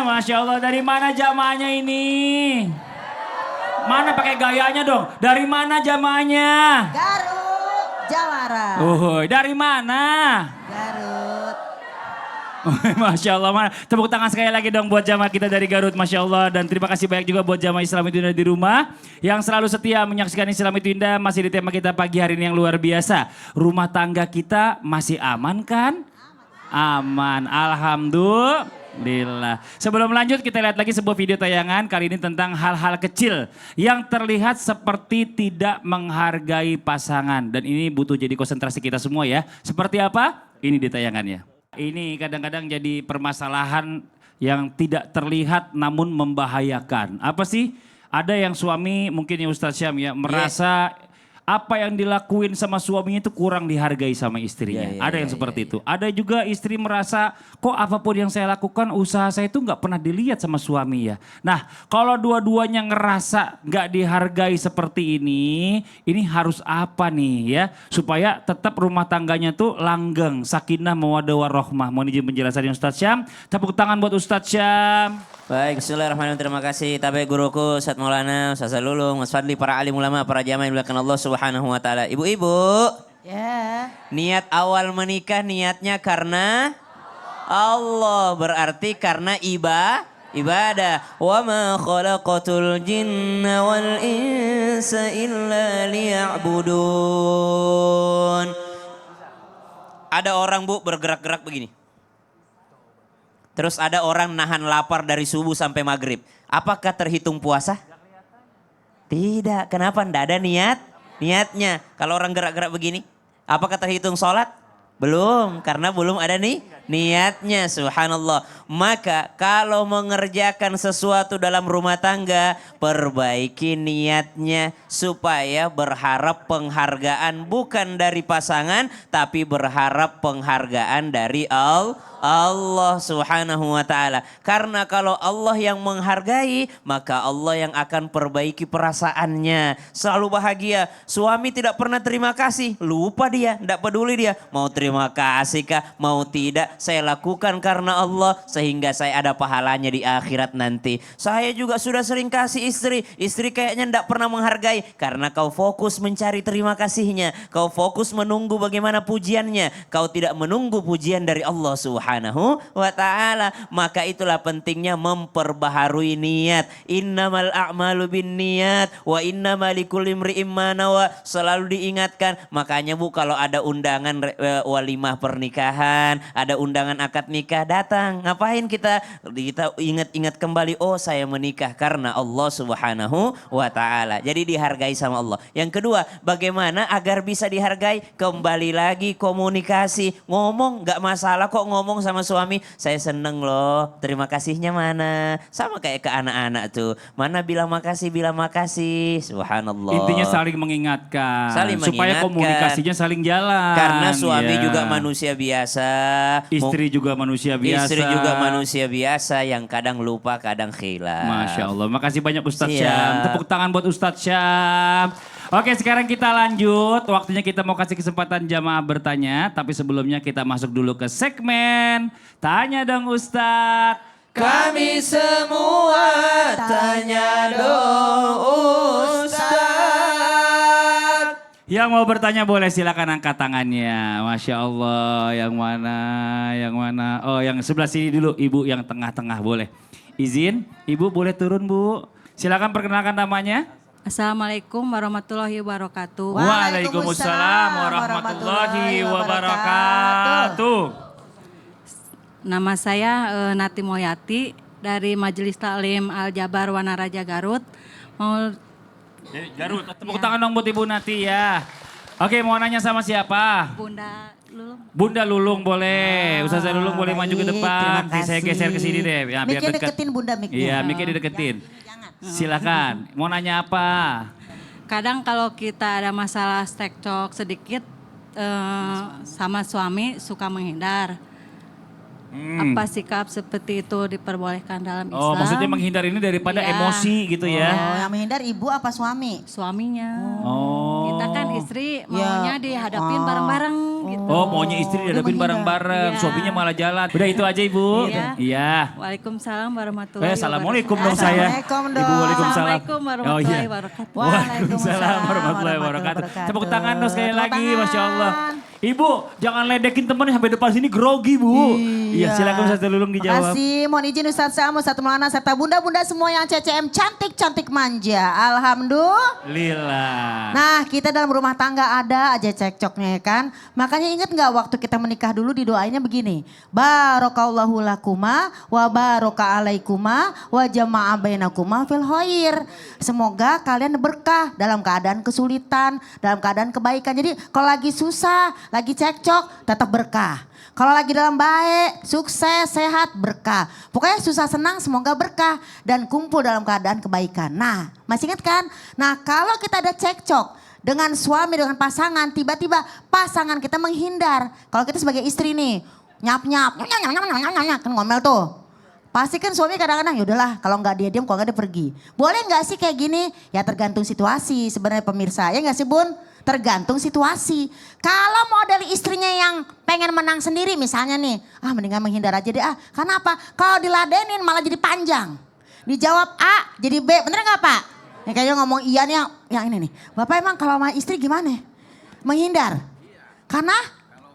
Masya Allah, dari mana jamaahnya ini? Mana pakai gayanya dong? Dari mana jamaahnya? Garut, Jawara. Dari mana? Garut. Masya Allah, tepuk tangan sekali lagi dong buat jamaah kita dari Garut, Masya Allah. Dan terima kasih banyak juga buat jamaah Islam itu Indah di rumah yang selalu setia menyaksikan Islam itu Indah. Masih di tema kita pagi hari ini yang luar biasa. Rumah tangga kita masih aman kan? Aman, alhamdulillah. Sebelum lanjut kita lihat lagi sebuah video tayangan kali ini tentang hal-hal kecil yang terlihat seperti tidak menghargai pasangan. Dan ini butuh jadi konsentrasi kita semua ya. Seperti apa? Ini di tayangannya. Ini kadang-kadang jadi permasalahan yang tidak terlihat namun membahayakan. Apa sih? Ada yang suami mungkin ya Ustadz Syam ya merasa apa yang dilakuin sama suaminya itu kurang dihargai sama istrinya. Ada yang seperti itu. Ada juga istri merasa kok apapun yang saya lakukan usaha saya itu nggak pernah dilihat sama suami ya. Nah kalau dua-duanya ngerasa nggak dihargai seperti ini harus apa nih ya supaya tetap rumah tangganya tuh langgeng, sakinah, mawaddah warahmah. Mohon izin penjelasannya Ustadz Syam. Tepuk tangan buat Ustadz Syam. Baik, bismillahirrahmanirrahim. Terima kasih Tabe guruku, Ustadz Maulana, Ustadz Lulung, Mas Fadli, para alim ulama, para jamaah yang dimuliakan Allah Subhanahu wa taala. Ibu-ibu, Ya. niat awal menikah niatnya karena Allah, berarti karena ibadah. Wa ma khalaqatul jinna wal insa illa liya'budun. Ada orang Bu bergerak-gerak begini. Terus ada orang nahan lapar dari subuh sampai maghrib. Apakah terhitung puasa? Tidak. Kenapa? Tidak ada niatnya. Kalau orang gerak-gerak begini, apakah terhitung sholat? Belum. Karena belum ada niatnya. Subhanallah. Maka kalau mengerjakan sesuatu dalam rumah tangga, perbaiki niatnya supaya berharap penghargaan bukan dari pasangan, tapi berharap penghargaan dari Allah Subhanahu wa taala. Karena kalau Allah yang menghargai, maka Allah yang akan perbaiki perasaannya. Selalu bahagia. Suami tidak pernah terima kasih, lupa dia, tidak peduli dia. Mau terima kasih kah, mau tidak, saya lakukan karena Allah sehingga saya ada pahalanya di akhirat nanti. Saya juga sudah sering kasih istri kayaknya tidak pernah menghargai karena kau fokus mencari terima kasihnya. Kau fokus menunggu bagaimana pujiannya. Kau tidak menunggu pujian dari Allah Subhanahu wa ta'ala. Maka itulah pentingnya memperbaharui niat. Innamal a'malu bin niat wa innamal likulli imri'in ma nawa. Selalu diingatkan. Makanya Bu kalau ada undangan walimah pernikahan, ada undangan akad nikah, datang. Ngapain kita ingat-ingat kembali, oh saya menikah karena Allah Subhanahu wa ta'ala. Jadi dihargai sama Allah. Yang kedua, bagaimana agar bisa dihargai? Kembali lagi komunikasi. Ngomong gak masalah kok ngomong sama suami. Saya seneng loh, terima kasihnya mana? Sama kayak ke anak-anak tuh. Mana bilang makasih. Subhanallah. Intinya saling mengingatkan. mengingatkan. Supaya komunikasinya saling jalan. Karena suami ya. juga manusia biasa. Istri juga manusia biasa. Istri juga manusia biasa yang kadang lupa, kadang khilaf. Masya Allah. Makasih banyak Ustadz Siap. Syam. Tepuk tangan buat Ustadz Syam. Oke sekarang kita lanjut. Waktunya kita mau kasih kesempatan jamaah bertanya. Tapi sebelumnya kita masuk dulu ke segmen Tanya Dong Ustadz. Kami semua tanya dong Ustaz. Yang mau bertanya boleh silakan angkat tangannya. Masya Allah, yang mana? Oh yang sebelah sini dulu, ibu yang tengah-tengah boleh. Izin, ibu boleh turun Bu. Silakan perkenalkan namanya. Assalamualaikum warahmatullahi wabarakatuh. Waalaikumsalam warahmatullahi wabarakatuh. Nama saya Nati Moyati dari Majelis Taklim Al Jabar Wanaraja Garut. Mau Garut, tepuk tangan dong buat Ibu Nati ya. Oke mau nanya sama siapa? Bunda Lulung. Bunda Lulung boleh. Ustazah Lulung boleh maju ke depan. Terima Saya kasih. geser ke sini deh. Ya, biar Miknya dekat. deketin Bunda miknya. Iya, miknya dideketin. Silakan. Mau nanya apa? Kadang kalau kita ada masalah cekcok sedikit sama suami suka menghindar. Apa sikap seperti itu diperbolehkan dalam Islam? Oh maksudnya menghindar ini daripada Iya. emosi gitu ya. Oh, yang menghindar ibu apa suami? Suaminya. Oh Kita kan istri maunya dihadapin bareng-bareng gitu. Oh, maunya istri dihadapin bareng-bareng, Iya. suaminya malah jalan. Udah itu aja Ibu. Iya. Iya. Waalaikumsalam warahmatullahi wabarakatuh. Assalamualaikum dong saya. Assalamualaikum dong. Ibu waalaikumsalam. Assalamualaikum warahmatullahi wabarakatuh. Waalaikumsalam warahmatullahi wabarakatuh. Tepuk tangan dong sekali lagi, Masya Allah. Ibu, jangan ledekin temennya sampai depan sini grogi Bu. Iya, silakan Ustaz Lulung dijawab. Makasih, mohon izin Ustaz Sam, Ustaz Maulana, serta bunda-bunda semua yang CCM cantik-cantik manja. Alhamdulillah. Nah, kita dalam rumah tangga ada aja cekcoknya ya kan. Makanya ingat nggak waktu kita menikah dulu didoainnya begini. Barakallahu lakuma wa baraka alaikuma wa jama'a bainakuma fil khair. Semoga kalian berkah dalam keadaan kesulitan, dalam keadaan kebaikan. Jadi kalau lagi susah, lagi cekcok, tetap berkah. Kalau lagi dalam baik, sukses, sehat, berkah. Pokoknya susah senang semoga berkah dan kumpul dalam keadaan kebaikan. Nah, masih ingat kan? Nah, kalau kita ada cekcok dengan suami, dengan pasangan, tiba-tiba pasangan kita menghindar. Kalau kita sebagai istri nih, nyap-nyap, kan ngomel tuh. Pasti kan suami kadang-kadang ya udahlah kalau nggak dia diam, kalau nggak dia pergi. Boleh nggak sih kayak gini? Ya tergantung situasi sebenarnya pemirsa. Ya nggak sih Bun? Tergantung situasi. Kalau model istrinya yang pengen menang sendiri misalnya nih. Mendingan menghindar aja deh Karena apa? Kalau diladenin malah jadi panjang. Dijawab A jadi B. Bener nggak Pak? Ya kayaknya ngomong iya nih yang ini nih. Bapak emang kalau sama istri gimana? Menghindar? Karena? Kalau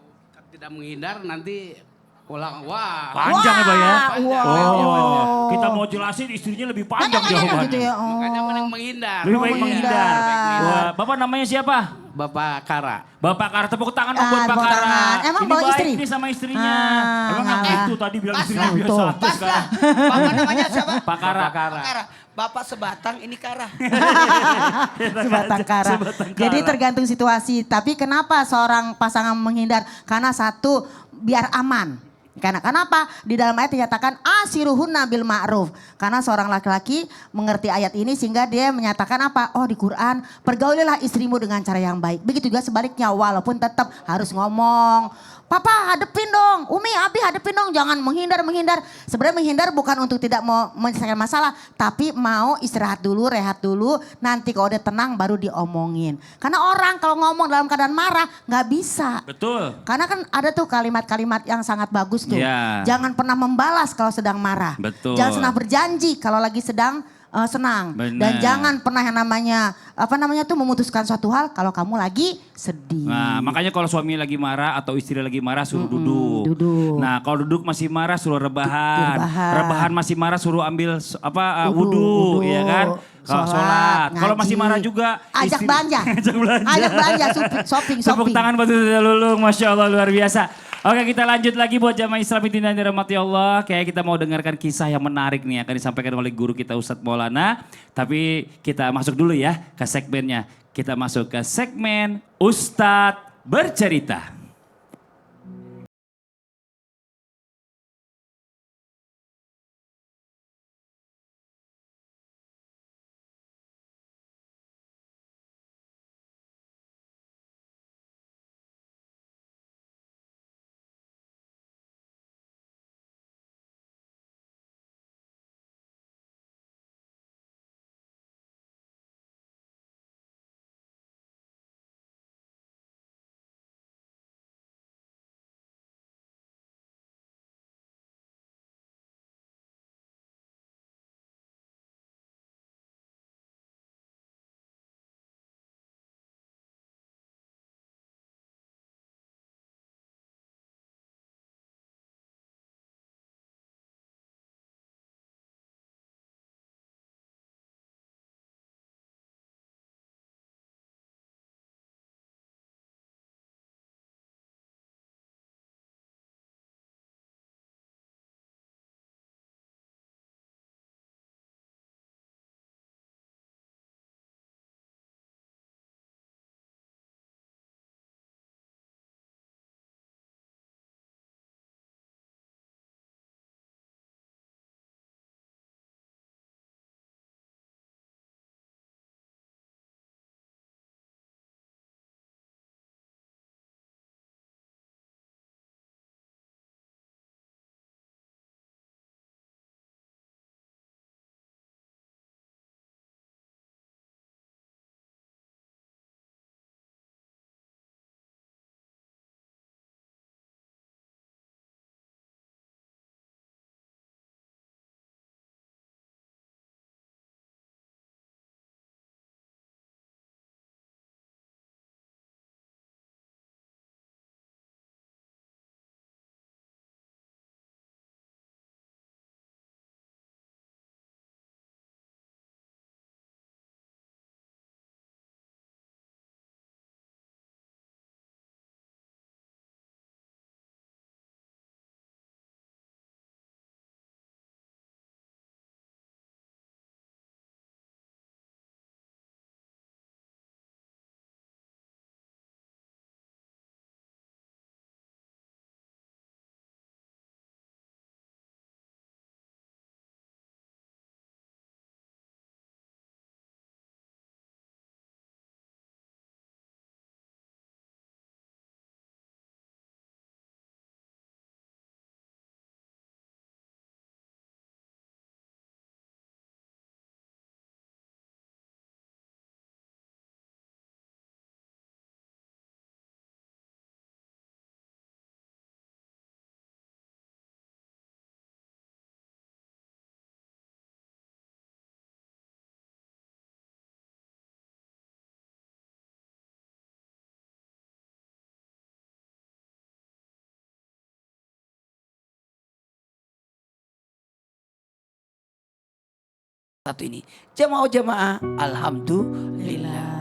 tidak menghindar nanti ulang wah. Panjang ya Pak ya? Wow. Kita mau jelasin istrinya lebih panjang Gitu jawabannya. ya. Makanya mending menghindar. Lebih baik menghindar. menghindar. Wah, Bapak namanya siapa? Bapak Kara. Bapak Kara, tepuk tangan dong buat Pak tepuk Kara. tangan. Emang Ini bawa baik istri? nih sama istrinya. Emang ngalah. itu tadi bilang istrinya Basrah. biasa aja Basrah. sekarang. Bapak namanya siapa? Pak Kara. Bapak Kara. Kara. Bapak sebatang ini Kara. Sebatang kara. Sebatang kara. Jadi tergantung situasi. Tapi kenapa seorang pasangan menghindar? Karena satu, biar aman. Karena kenapa? Di dalam ayat dinyatakan asiruhunna bil ma'ruf. Karena seorang laki-laki mengerti ayat ini sehingga dia menyatakan apa? Oh di Quran, pergaulilah istrimu dengan cara yang baik. Begitu juga sebaliknya walaupun tetap harus ngomong. Papa hadepin dong, Umi, Abi hadepin dong, jangan menghindar. Sebenarnya menghindar bukan untuk tidak mau menyelesaikan masalah, tapi mau istirahat dulu, rehat dulu, nanti kalau udah tenang baru diomongin. Karena orang kalau ngomong dalam keadaan marah nggak bisa. Betul. Karena kan ada tuh kalimat-kalimat yang sangat bagus tuh. Iya. Jangan pernah membalas kalau sedang marah. Betul. Jangan pernah berjanji kalau lagi sedang senang. Benar. Dan jangan pernah yang namanya memutuskan suatu hal kalau kamu lagi sedih. Nah, makanya kalau suami lagi marah atau istri lagi marah suruh duduk. duduk. Nah, kalau duduk masih marah suruh rebahan. Rebahan. Rebahan masih marah suruh ambil Wudhu, wudhu, ya kan? Kalau sholat. Kalau ngaji. masih marah juga Ajak istri- belanja. Ajak belanja. Ajak belanja, shopping. Tepuk tangan buat Ustaz Lulung, Masya Allah luar biasa. Oke, kita lanjut lagi buat jamaah Islam yang dirahmati Allah. Kayak kita mau dengarkan kisah yang menarik nih akan disampaikan oleh guru kita Ustadz Maulana. Tapi kita masuk dulu ya ke segmennya. Kita masuk ke segmen Ustadz Bercerita. satu ini. Jamaah-jamaah, alhamdulillah.